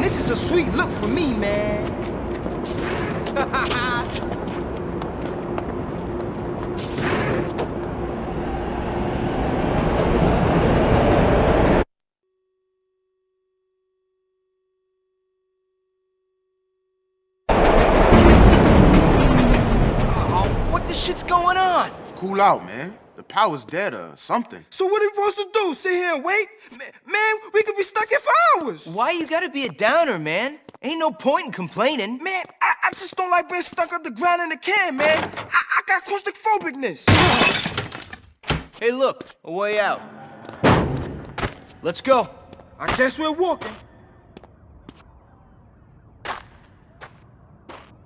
this is a sweet look for me, man. What the shit's going on? Cool out, man. The power's dead or something. So what are we supposed to do? Sit here and wait? Man, we could be stuck here for hours. Why you gotta be a downer, man? Ain't no point in complaining. Man, I just don't like being stuck underground in a can, man. I got claustrophobicness. Hey, look, a way out. Let's go. I guess we're walking.